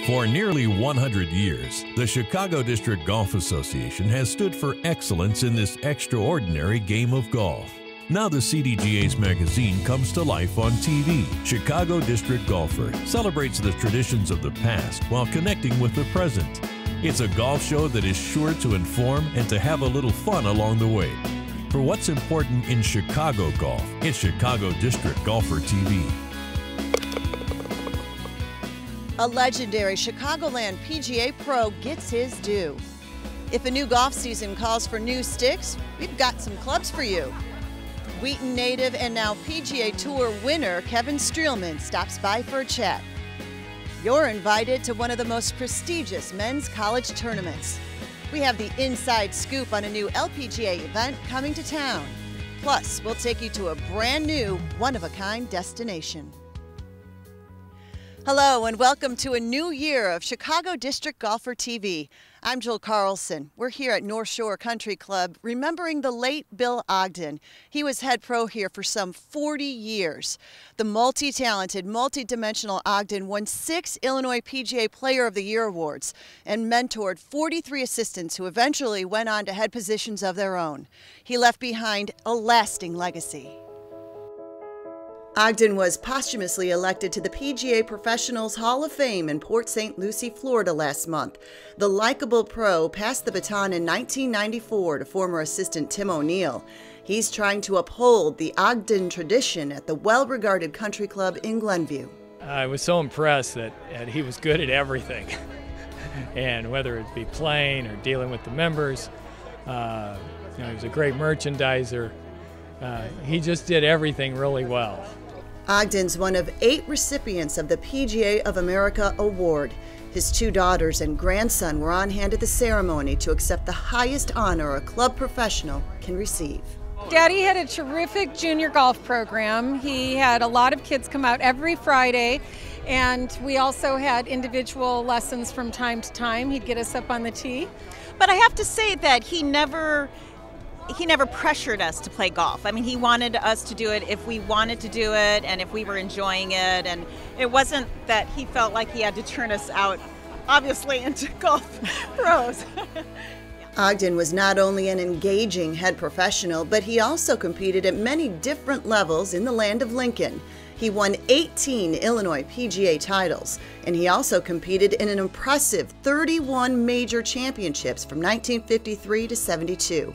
For nearly 100 years, the Chicago District Golf Association has stood for excellence in this extraordinary game of golf. Now the CDGA's magazine comes to life on TV. Chicago District Golfer celebrates the traditions of the past while connecting with the present. It's a golf show that is sure to inform and to have a little fun along the way. For what's important in Chicago golf, it's Chicago District Golfer TV. A legendary Chicagoland PGA pro gets his due. If a new golf season calls for new sticks, we've got some clubs for you. Wheaton native and now PGA Tour winner Kevin Streelman stops by for a chat. You're invited to one of the most prestigious men's college tournaments. We have the inside scoop on a new LPGA event coming to town. Plus, we'll take you to a brand new, one-of-a-kind destination. Hello and welcome to a new year of Chicago District Golfer TV. I'm Jill Carlson. We're here at North Shore Country Club remembering the late Bill Ogden. He was head pro here for some 40 years. The multi-talented, multi-dimensional Ogden won 6 Illinois PGA Player of the Year awards and mentored 43 assistants who eventually went on to head positions of their own. He left behind a lasting legacy. Ogden was posthumously elected to the PGA Professionals Hall of Fame in Port St. Lucie, Florida last month. The likable pro passed the baton in 1994 to former assistant Tim O'Neill. He's trying to uphold the Ogden tradition at the well-regarded country club in Glenview. I was so impressed that he was good at everything. And whether it be playing or dealing with the members, he was a great merchandiser. He just did everything really well. Ogden's one of 8 recipients of the PGA of America Award. His 2 daughters and grandson were on hand at the ceremony to accept the highest honor a club professional can receive. Daddy had a terrific junior golf program. He had a lot of kids come out every Friday, and we also had individual lessons from time to time. He'd get us up on the tee. But I have to say that he never pressured us to play golf. I mean, he wanted us to do it if we wanted to do it and if we were enjoying it. And it wasn't that he felt like he had to turn us out, obviously, into golf pros. Ogden was not only an engaging head professional, but he also competed at many different levels in the land of Lincoln. He won 18 Illinois PGA titles, and he also competed in an impressive 31 major championships from 1953 to 72.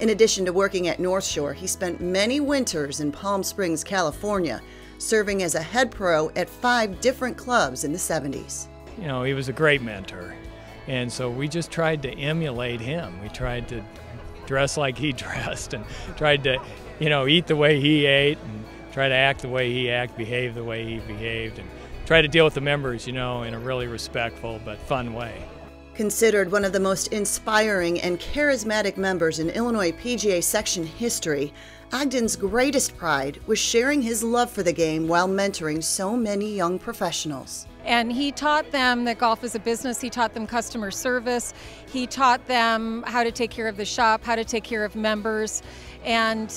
In addition to working at North Shore, he spent many winters in Palm Springs, California, serving as a head pro at 5 different clubs in the 70s. You know, he was a great mentor, and so we just tried to emulate him. We tried to dress like he dressed and tried to, eat the way he ate and try to act the way he acted, behave the way he behaved, and try to deal with the members, in a really respectful but fun way. Considered one of the most inspiring and charismatic members in Illinois PGA section history, Ogden's greatest pride was sharing his love for the game while mentoring so many young professionals. And he taught them that golf is a business. He taught them customer service. He taught them how to take care of the shop, how to take care of members. And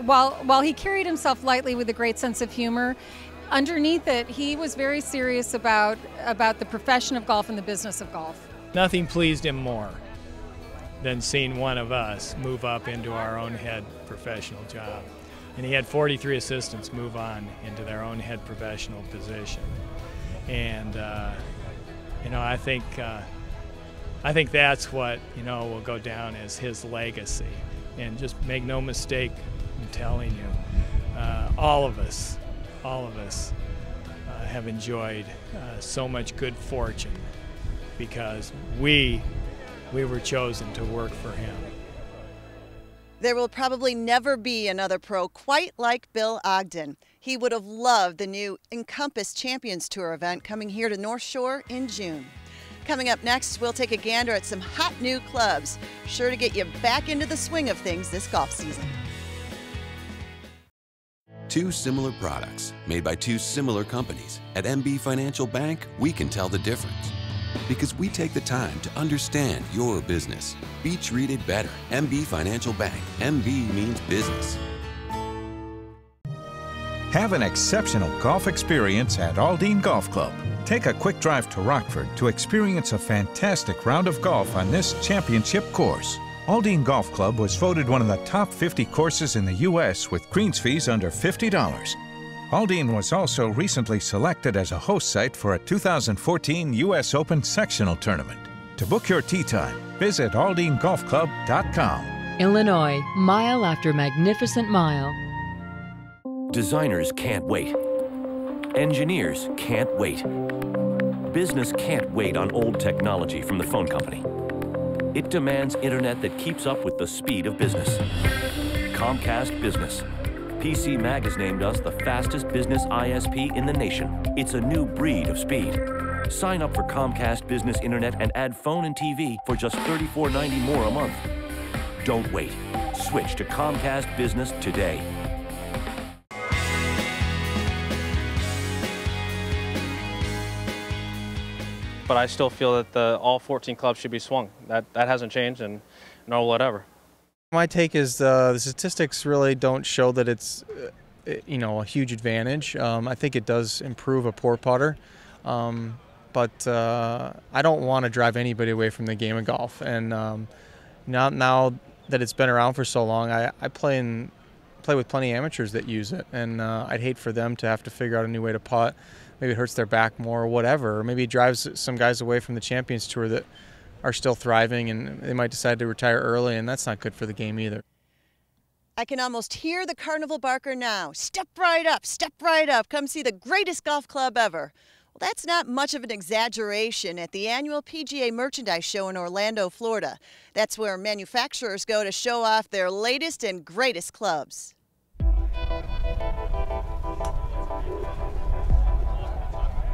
while he carried himself lightly with a great sense of humor, underneath it, he was very serious about the profession of golf and the business of golf. Nothing pleased him more than seeing one of us move up into our own head professional job. And he had 43 assistants move on into their own head professional position. And, I think that's what, will go down as his legacy. And just make no mistake in telling you, all of us have enjoyed so much good fortune because we were chosen to work for him. There will probably never be another pro quite like Bill Ogden. He would have loved the new Encompass Champions Tour event coming here to North Shore in June. Coming up next, we'll take a gander at some hot new clubs, sure to get you back into the swing of things this golf season. 2 similar products made by 2 similar companies. At MB Financial Bank, we can tell the difference because we take the time to understand your business. Be treated better. MB Financial Bank. MB means business. Have an exceptional golf experience at Aldine Golf Club. Take a quick drive to Rockford to experience a fantastic round of golf on this championship course. Aldine Golf Club was voted one of the top 50 courses in the U.S. with greens fees under $50. Aldine was also recently selected as a host site for a 2014 U.S. Open sectional tournament. To book your tee time, visit aldinegolfclub.com. Illinois, mile after magnificent mile. Designers can't wait. Engineers can't wait. Business can't wait on old technology from the phone company. It demands internet that keeps up with the speed of business. Comcast Business. PC Mag has named us the fastest business ISP in the nation. It's a new breed of speed. Sign up for Comcast Business Internet and add phone and TV for just $34.90 more a month. Don't wait. Switch to Comcast Business today. But I still feel that all 14 clubs should be swung. That hasn't changed, and no whatever. My take is the statistics really don't show that it's a huge advantage. I think it does improve a poor putter, but I don't want to drive anybody away from the game of golf. And now that it's been around for so long, I play with plenty of amateurs that use it, and I'd hate for them to have to figure out a new way to putt. Maybe it hurts their back more or whatever. Or maybe it drives some guys away from the Champions Tour that are still thriving, and they might decide to retire early, and that's not good for the game either. I can almost hear the carnival barker now. Step right up, come see the greatest golf club ever. Well, that's not much of an exaggeration at the annual PGA Merchandise Show in Orlando, Florida. That's where manufacturers go to show off their latest and greatest clubs.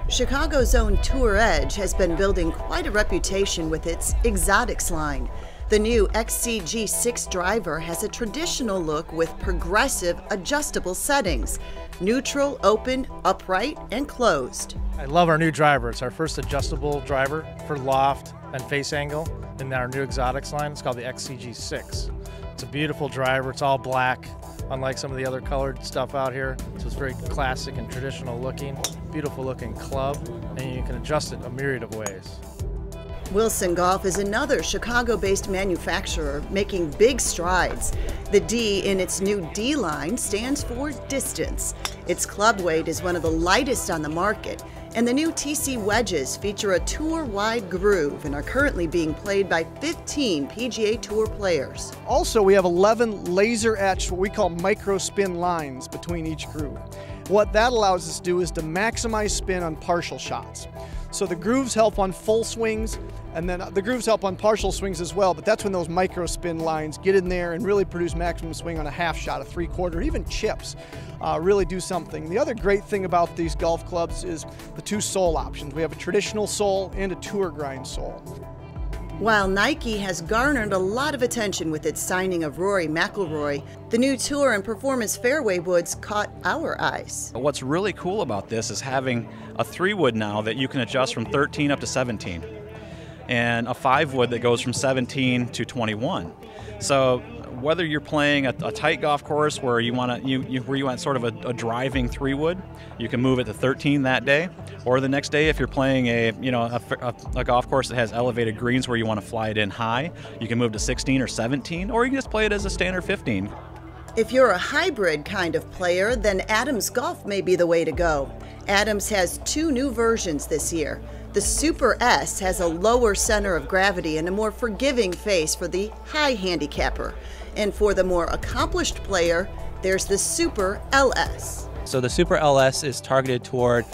Chicago's own Tour Edge has been building quite a reputation with its exotics line. The new XCG6 driver has a traditional look with progressive adjustable settings: neutral, open, upright, and closed. I love our new driver. It's our first adjustable driver for loft and face angle in our new exotics line. It's called the XCG6. It's a beautiful driver. It's all black, unlike some of the other colored stuff out here. So it's very classic and traditional looking, beautiful looking club, and you can adjust it a myriad of ways. Wilson Golf is another Chicago-based manufacturer making big strides. The D in its new D line stands for distance. Its club weight is one of the lightest on the market, and the new TC wedges feature a tour-wide groove and are currently being played by 15 PGA Tour players. Also, we have 11 laser-etched, what we call micro-spin lines between each groove. What that allows us to do is to maximize spin on partial shots. So the grooves help on full swings, and then the grooves help on partial swings as well, but that's when those micro spin lines get in there and really produce maximum swing on a half shot, a three-quarter, even chips really do something. The other great thing about these golf clubs is the two sole options. We have a traditional sole and a tour grind sole. While Nike has garnered a lot of attention with its signing of Rory McIlroy, the new Tour and Performance fairway woods caught our eyes. What's really cool about this is having a 3-wood now that you can adjust from 13 up to 17, and a 5-wood that goes from 17 to 21. So whether you're playing a tight golf course where you want sort of a driving 3-wood, you can move it to 13 that day, or the next day if you're playing a golf course that has elevated greens where you want to fly it in high, you can move to 16 or 17, or you can just play it as a standard 15. If you're a hybrid kind of player, then Adams Golf may be the way to go. Adams has 2 new versions this year. The Super S has a lower center of gravity and a more forgiving face for the high handicapper. And for the more accomplished player, there's the Super LS. So the Super LS is targeted toward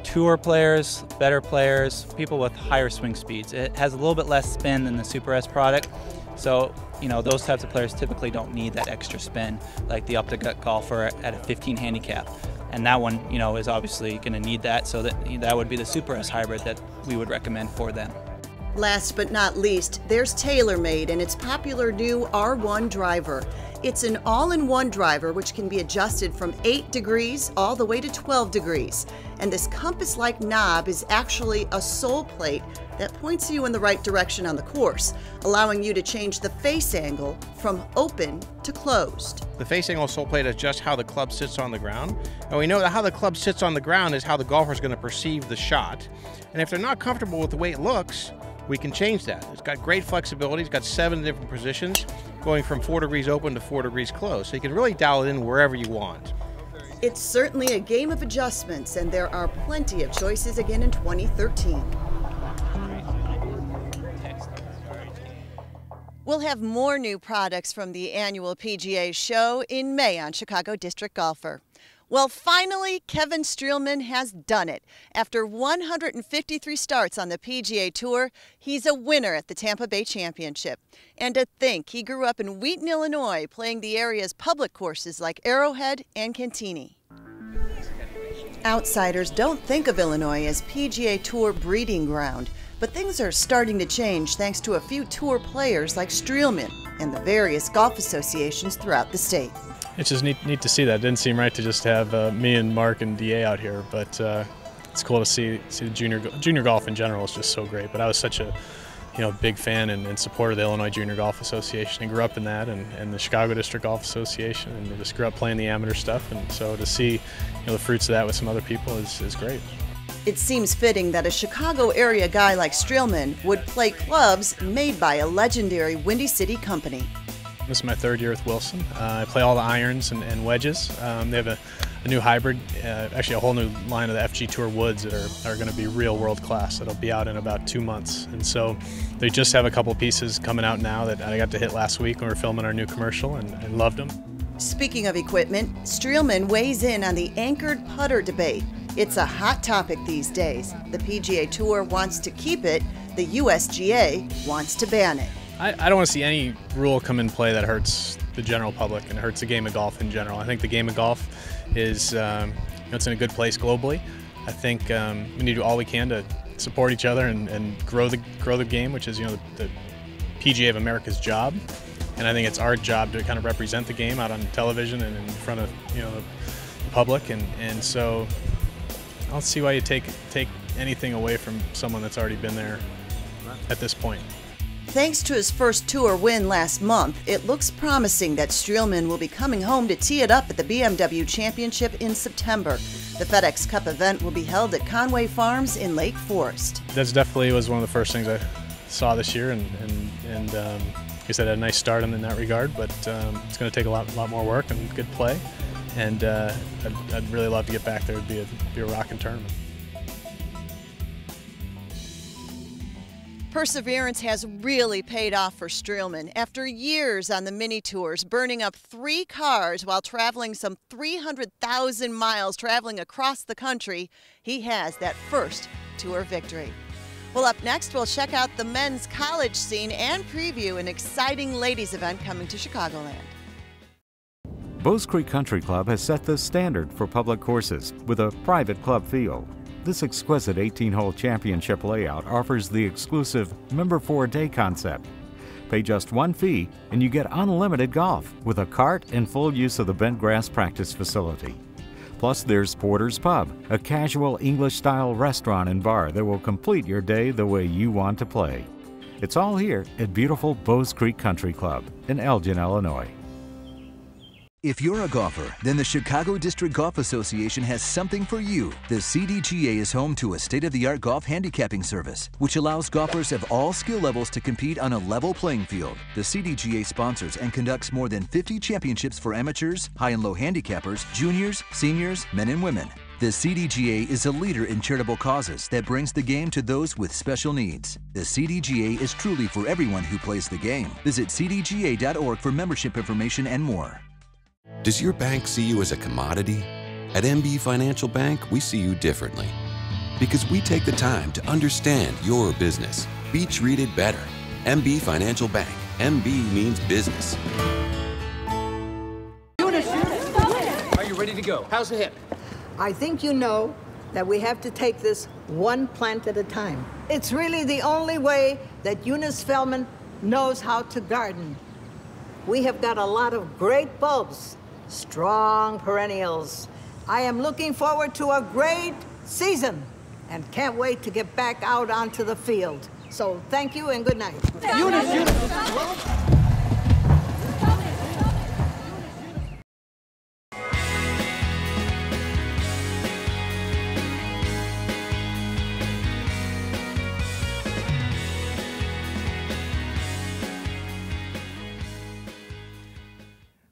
tour players, better players, people with higher swing speeds. It has a little bit less spin than the Super S product. So, those types of players typically don't need that extra spin like the up-the-gut golfer at a 15 handicap. And that one, is obviously going to need that, so that would be the Super S hybrid that we would recommend for them. Last but not least, there's TaylorMade and its popular new R1 driver. It's an all-in-one driver which can be adjusted from 8 degrees all the way to 12 degrees. And this compass-like knob is actually a sole plate that points you in the right direction on the course, allowing you to change the face angle from open to closed. The face angle sole plate is just how the club sits on the ground. And we know that how the club sits on the ground is how the golfer is going to perceive the shot. And if they're not comfortable with the way it looks, we can change that. It's got great flexibility. It's got 7 different positions, going from 4 degrees open to 4 degrees closed. So you can really dial it in wherever you want. It's certainly a game of adjustments, and there are plenty of choices again in 2013. We'll have more new products from the annual PGA show in May on Chicago District Golfer. Well, finally, Kevin Streelman has done it. After 153 starts on the PGA Tour, he's a winner at the Tampa Bay Championship. And to think he grew up in Wheaton, Illinois, playing the area's public courses like Arrowhead and Cantini. Outsiders don't think of Illinois as PGA Tour breeding ground, but things are starting to change thanks to a few tour players like Streelman and the various golf associations throughout the state. It's just neat to see that. It didn't seem right to just have me and Mark and DA out here, but it's cool to see the junior golf in general is just so great. But I was such a big fan and supporter of the Illinois Junior Golf Association and grew up in that, and the Chicago District Golf Association, and just grew up playing the amateur stuff. And so to see the fruits of that with some other people is great. It seems fitting that a Chicago area guy like Streelman would play clubs made by a legendary Windy City company. This is my 3rd year with Wilson. I play all the irons and wedges. They have a new hybrid, actually a whole new line of the FG Tour woods that are going to be real world class. That'll be out in about 2 months. And so they just have a couple pieces coming out now that I got to hit last week when we were filming our new commercial and loved them. Speaking of equipment, Streelman weighs in on the anchored putter debate. It's a hot topic these days. The PGA Tour wants to keep it, the USGA wants to ban it. I don't want to see any rule come in play that hurts the general public and hurts the game of golf in general. I think the game of golf is it's in a good place globally. I think we need to do all we can to support each other and grow the game, which is the PGA of America's job. And I think it's our job to kind of represent the game out on television and in front of the public. And so I don't see why you take anything away from someone that's already been there at this point. Thanks to his first tour win last month, it looks promising that Streelman will be coming home to tee it up at the BMW Championship in September. The FedEx Cup event will be held at Conway Farms in Lake Forest. That's definitely was one of the first things I saw this year, and I guess I had a nice start in that regard, but it's going to take a lot more work and good play, and I'd really love to get back there. It'd be a rocking tournament. Perseverance has really paid off for Streelman. After years on the mini tours, burning up 3 cars while traveling some 300,000 miles traveling across the country, he has that first tour victory. Well, up next, we'll check out the men's college scene and preview an exciting ladies event coming to Chicagoland. Bowes Creek Country Club has set the standard for public courses with a private club field. This exquisite 18-hole championship layout offers the exclusive Member for a Day concept. Pay just 1 fee and you get unlimited golf with a cart and full use of the bent grass practice facility. Plus there's Porter's Pub, a casual English-style restaurant and bar that will complete your day the way you want to play. It's all here at beautiful Bowes Creek Country Club in Elgin, Illinois. If you're a golfer, then the Chicago District Golf Association has something for you. The CDGA is home to a state-of-the-art golf handicapping service, which allows golfers of all skill levels to compete on a level playing field. The CDGA sponsors and conducts more than 50 championships for amateurs, high and low handicappers, juniors, seniors, men and women. The CDGA is a leader in charitable causes that brings the game to those with special needs. The CDGA is truly for everyone who plays the game. Visit cdga.org for membership information and more. Does your bank see you as a commodity? At MB Financial Bank, we see you differently. Because we take the time to understand your business. Be treated better. MB Financial Bank. MB means business. Are you ready to go? How's the hip? I think you know that we have to take this one plant at a time. It's really the only way that Eunice Feldman knows how to garden. We have got a lot of great bulbs, strong perennials. I am looking forward to a great season. and can't wait to get back out onto the field. So thank you and good night.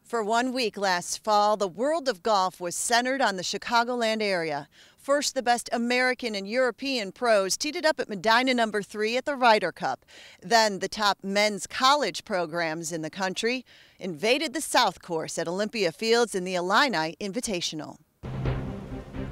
For 1 week last fall, the world of golf was centered on the Chicagoland area. First, the best American and European pros teed it up at Medina No. 3 at the Ryder Cup. Then the top men's college programs in the country invaded the South Course at Olympia Fields in the Illini Invitational.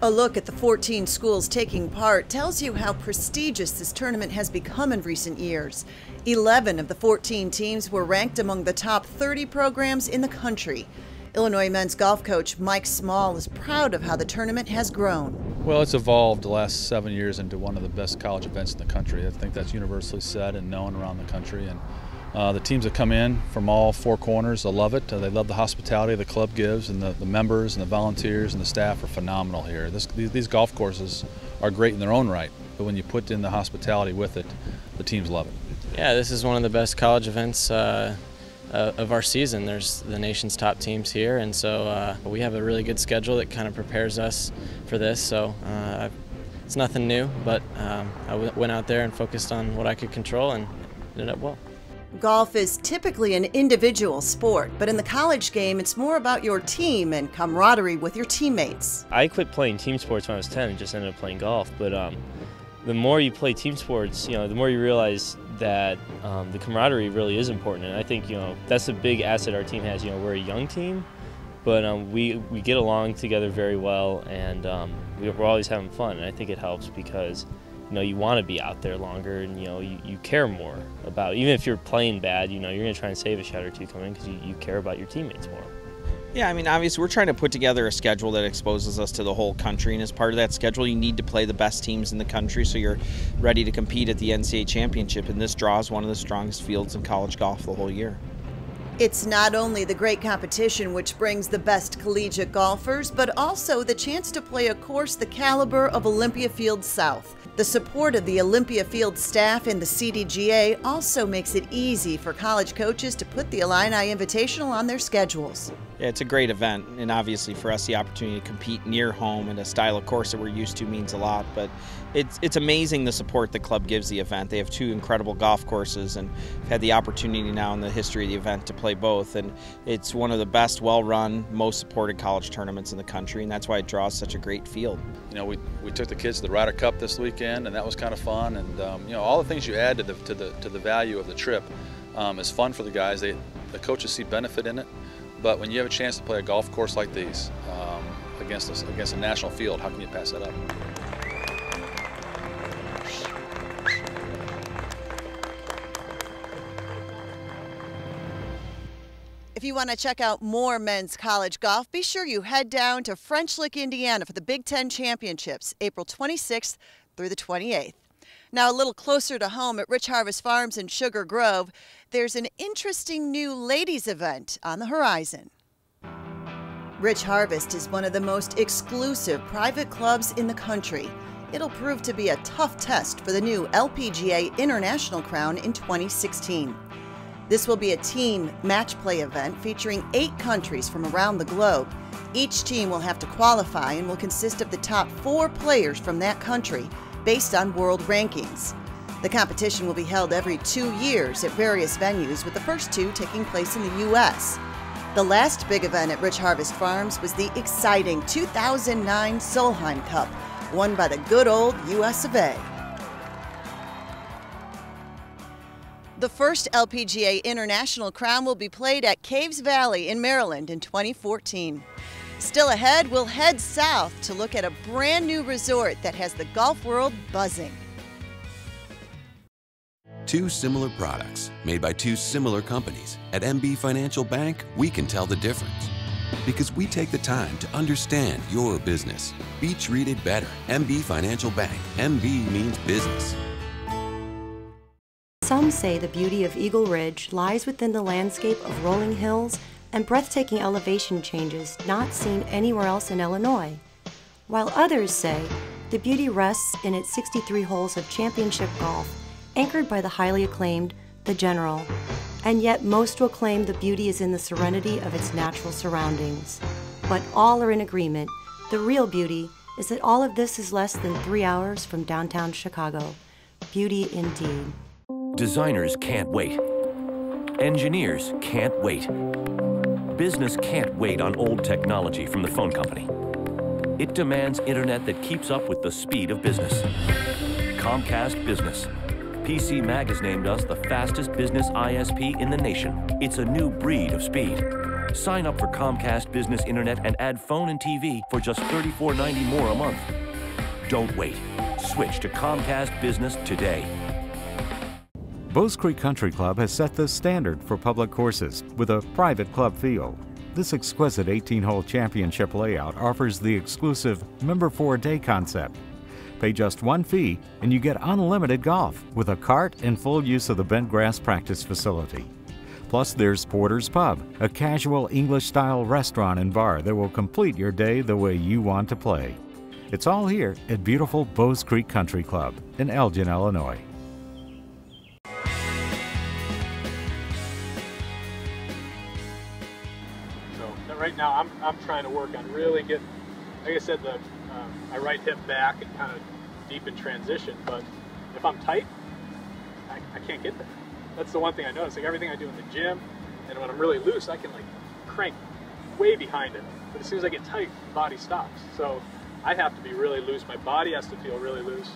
A look at the 14 schools taking part tells you how prestigious this tournament has become in recent years. 11 of the 14 teams were ranked among the top 30 programs in the country. Illinois men's golf coach Mike Small is proud of how the tournament has grown. Well, it's evolved the last 7 years into one of the best college events in the country. I think that's universally said and known around the country. And the teams that come in from all four corners, they love it. They love the hospitality the club gives, and the members and the volunteers and the staff are phenomenal here. These golf courses are great in their own right, but when you put in the hospitality with it, the teams love it. Yeah, this is one of the best college events of our season. There's the nation's top teams here, and so we have a really good schedule that kind of prepares us for this. So it's nothing new, but I went out there and focused on what I could control and ended up well. Golf is typically an individual sport, but in the college game, it's more about your team and camaraderie with your teammates. I quit playing team sports when I was 10 and just ended up playing golf, but the more you play team sports, the more you realize that the camaraderie really is important, and I think that's a big asset our team has. We're a young team, but we get along together very well, and we're always having fun, and I think it helps because you want to be out there longer, and you care more about, even if you're playing bad, you're going to try and save a shot or two coming because you care about your teammates more. Yeah, I mean, obviously we're trying to put together a schedule that exposes us to the whole country, and as part of that schedule you need to play the best teams in the country so you're ready to compete at the NCAA championship, and this draws one of the strongest fields in college golf the whole year. It's not only the great competition which brings the best collegiate golfers, but also the chance to play a course the caliber of Olympia Fields South. The support of the Olympia Fields staff and the CDGA also makes it easy for college coaches to put the Illini Invitational on their schedules. Yeah, it's a great event, and obviously for us the opportunity to compete near home in a style of course that we're used to means a lot, but it's amazing the support the club gives the event. They have two incredible golf courses, and we've had the opportunity now in the history of the event to play both, and it's one of the best, well-run, most supported college tournaments in the country, and that's why it draws such a great field. We took the kids to the Ryder Cup this weekend, and that was kind of fun, and all the things you add to the value of the trip is fun for the guys. The coaches see benefit in it. But when you have a chance to play a golf course like these against a national field, how can you pass that up? If you want to check out more men's college golf, be sure you head down to French Lick, Indiana for the Big Ten Championships, April 26th through the 28th. Now, a little closer to home at Rich Harvest Farms in Sugar Grove, there's an interesting new ladies event on the horizon. Rich Harvest is one of the most exclusive private clubs in the country. It'll prove to be a tough test for the new LPGA International Crown in 2016. This will be a team match play event featuring 8 countries from around the globe. Each team will have to qualify and will consist of the top 4 players from that country, based on world rankings. The competition will be held every 2 years at various venues, with the first 2 taking place in the U.S. The last big event at Rich Harvest Farms was the exciting 2009 Solheim Cup, won by the good old U.S. of A. The first LPGA International Crown will be played at Caves Valley in Maryland in 2014. Still ahead, we'll head south to look at a brand new resort that has the golf world buzzing. 2 similar products made by 2 similar companies. At MB Financial Bank, we can tell the difference because we take the time to understand your business. Be treated better. MB Financial Bank. MB means business. Some say the beauty of Eagle Ridge lies within the landscape of rolling hills and breathtaking elevation changes not seen anywhere else in Illinois, while others say The Beauty rests in its 63 holes of championship golf, anchored by the highly acclaimed The General. And yet most will claim the beauty is in the serenity of its natural surroundings. But all are in agreement. The real beauty is that all of this is less than 3 hours from downtown Chicago. Beauty indeed. Designers can't wait. Engineers can't wait. Business can't wait on old technology from the phone company. It demands internet that keeps up with the speed of business. Comcast Business. PC Mag has named us the fastest business ISP in the nation. It's a new breed of speed. Sign up for Comcast Business Internet and add phone and TV for just $34.90 more a month. Don't wait. Switch to Comcast Business today. Bowes Creek Country Club has set the standard for public courses with a private club feel. This exquisite 18-hole championship layout offers the exclusive Member for a Day concept. Pay just one fee and you get unlimited golf with a cart and full use of the bent grass practice facility. Plus there's Porter's Pub, a casual English-style restaurant and bar that will complete your day the way you want to play. It's all here at beautiful Bowes Creek Country Club in Elgin, Illinois. Right now, I'm trying to work on really getting, like I said, my right hip back and kind of deep in transition. But if I'm tight, I can't get there. That's the one thing I notice. Like everything I do in the gym, and when I'm really loose, I can like crank way behind it. But as soon as I get tight, the body stops. So I have to be really loose. My body has to feel really loose,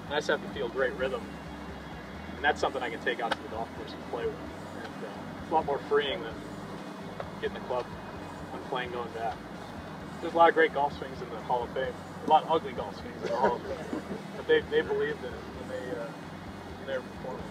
and I just have to feel great rhythm. And that's something I can take out to the golf course and play with. And it's a lot more freeing than getting the club when playing going back. There's a lot of great golf swings in the Hall of Fame. A lot of ugly golf swings in the Hall of Fame. But they believed in it when they were performing.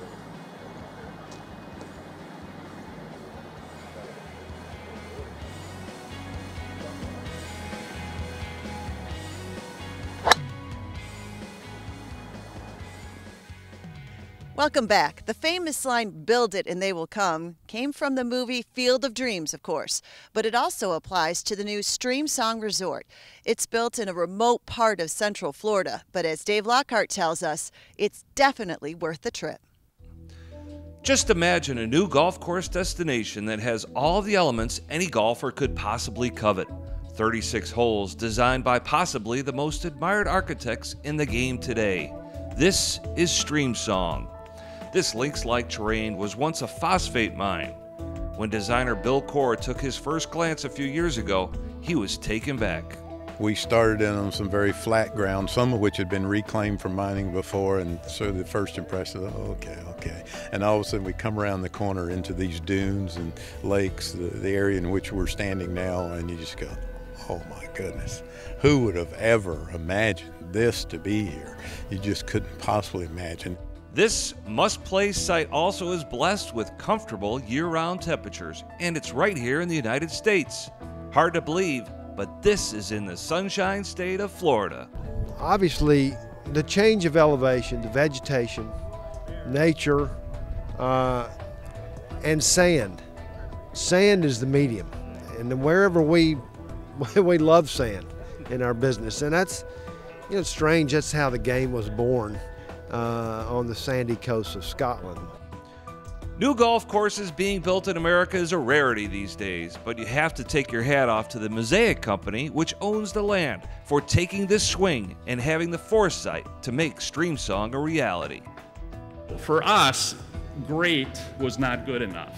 Welcome back. The famous line, "Build it and they will come," came from the movie Field of Dreams, of course, but it also applies to the new Streamsong Resort. It's built in a remote part of Central Florida, but as Dave Lockhart tells us, it's definitely worth the trip. Just imagine a new golf course destination that has all the elements any golfer could possibly covet. 36 holes designed by possibly the most admired architects in the game today. This is Streamsong. This links-like terrain was once a phosphate mine. When designer Bill Core took his first glance a few years ago, he was taken back. We started in on some very flat ground, some of which had been reclaimed from mining before, and so the first impression was, okay. And all of a sudden we come around the corner into these dunes and lakes, the area in which we're standing now, and you just go, oh my goodness, who would have ever imagined this to be here? You just couldn't possibly imagine. This must-play site also is blessed with comfortable year-round temperatures, and it's right here in the United States. Hard to believe, but this is in the Sunshine State of Florida. Obviously, the change of elevation, the vegetation, nature, and sand. Sand is the medium, and wherever we love sand in our business, and that's, you know, it's strange. That's how the game was born on the sandy coast of Scotland. New golf courses being built in America is a rarity these days, but you have to take your hat off to the Mosaic Company, which owns the land, for taking this swing and having the foresight to make Streamsong a reality. For us, great was not good enough.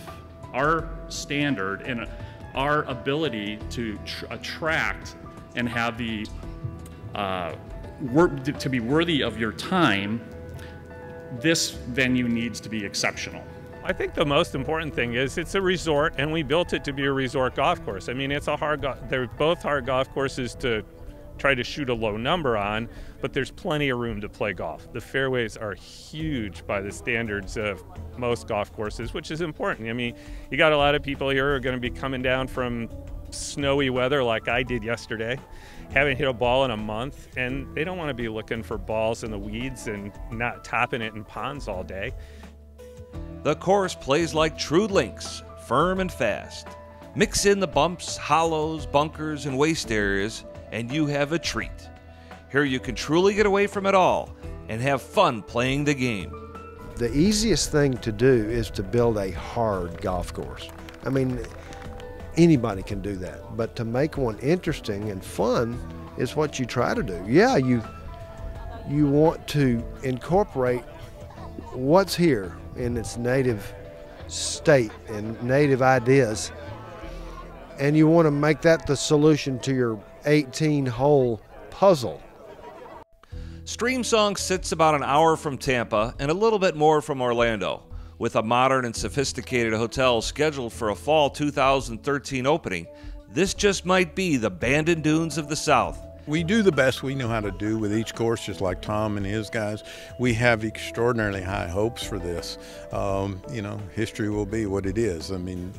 Our standard and our ability to attract and have the to be worthy of your time, this venue needs to be exceptional. I think the most important thing is it's a resort, and we built it to be a resort golf course. I mean, it's a they're both hard golf courses to try to shoot a low number on, but there's plenty of room to play golf. The fairways are huge by the standards of most golf courses, which is important. I mean, you got a lot of people here who are going to be coming down from snowy weather like I did yesterday, haven't hit a ball in a month, and they don't want to be looking for balls in the weeds and not topping it in ponds all day. The course plays like true links, firm and fast. Mix in the bumps, hollows, bunkers, and waste areas, and you have a treat. Here you can truly get away from it all and have fun playing the game. The easiest thing to do is to build a hard golf course. I mean, anybody can do that, but to make one interesting and fun is what you try to do. Yeah, you want to incorporate what's here in its native state and native ideas, and you want to make that the solution to your 18-hole puzzle. Streamsong sits about an hour from Tampa and a little bit more from Orlando. With a modern and sophisticated hotel scheduled for a fall 2013 opening, this just might be the Bandon Dunes of the South. We do the best we know how to do with each course, just like Tom and his guys. We have extraordinarily high hopes for this. You know, history will be what it is. I mean,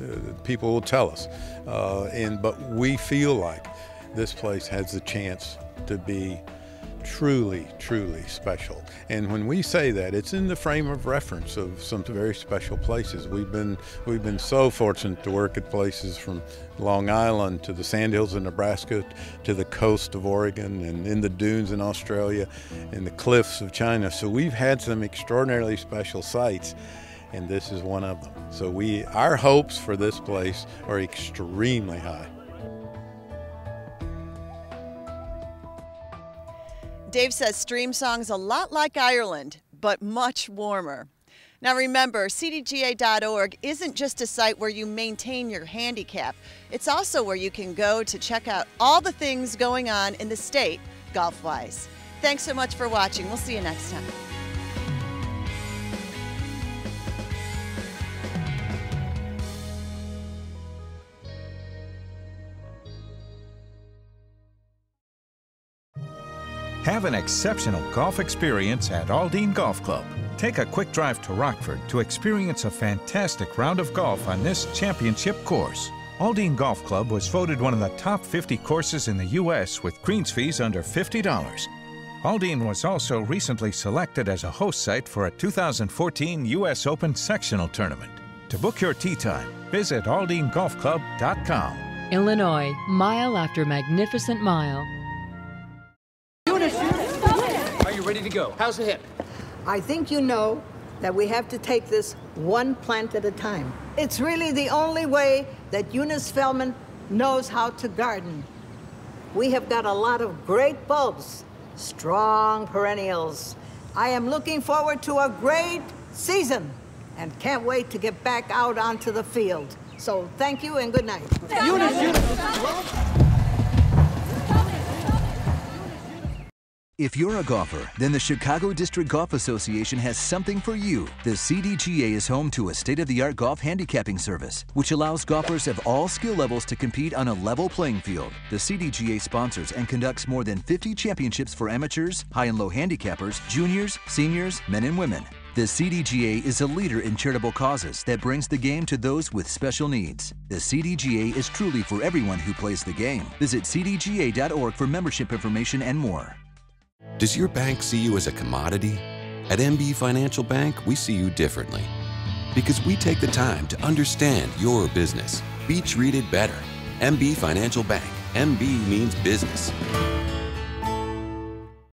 people will tell us. But we feel like this place has the chance to be truly, truly special. And when we say that, it's in the frame of reference of some very special places. We've been so fortunate to work at places from Long Island to the Sandhills of Nebraska to the coast of Oregon and in the dunes in Australia and the cliffs of China. So we've had some extraordinarily special sites, and this is one of them. So our hopes for this place are extremely high. Dave says Streamsong's a lot like Ireland, but much warmer. Now remember, cdga.org isn't just a site where you maintain your handicap. It's also where you can go to check out all the things going on in the state, golf-wise. Thanks so much for watching. We'll see you next time. Have an exceptional golf experience at Aldine Golf Club. Take a quick drive to Rockford to experience a fantastic round of golf on this championship course. Aldine Golf Club was voted one of the top 50 courses in the U.S. with greens fees under $50. Aldine was also recently selected as a host site for a 2014 U.S. Open sectional tournament. To book your tee time, visit aldinegolfclub.com. Illinois, mile after magnificent mile. Are you ready to go? How's the hip? I think you know that we have to take this one plant at a time. It's really the only way that Eunice Feldman knows how to garden. We have got a lot of great bulbs, strong perennials. I am looking forward to a great season and can't wait to get back out onto the field. So thank you and good night. If you're a golfer, then the Chicago District Golf Association has something for you. The CDGA is home to a state-of-the-art golf handicapping service, which allows golfers of all skill levels to compete on a level playing field. The CDGA sponsors and conducts more than 50 championships for amateurs, high and low handicappers, juniors, seniors, men and women. The CDGA is a leader in charitable causes that brings the game to those with special needs. The CDGA is truly for everyone who plays the game. Visit cdga.org for membership information and more. Does your bank see you as a commodity? At MB Financial Bank, we see you differently. Because we take the time to understand your business. Be treated better. MB Financial Bank. MB means business.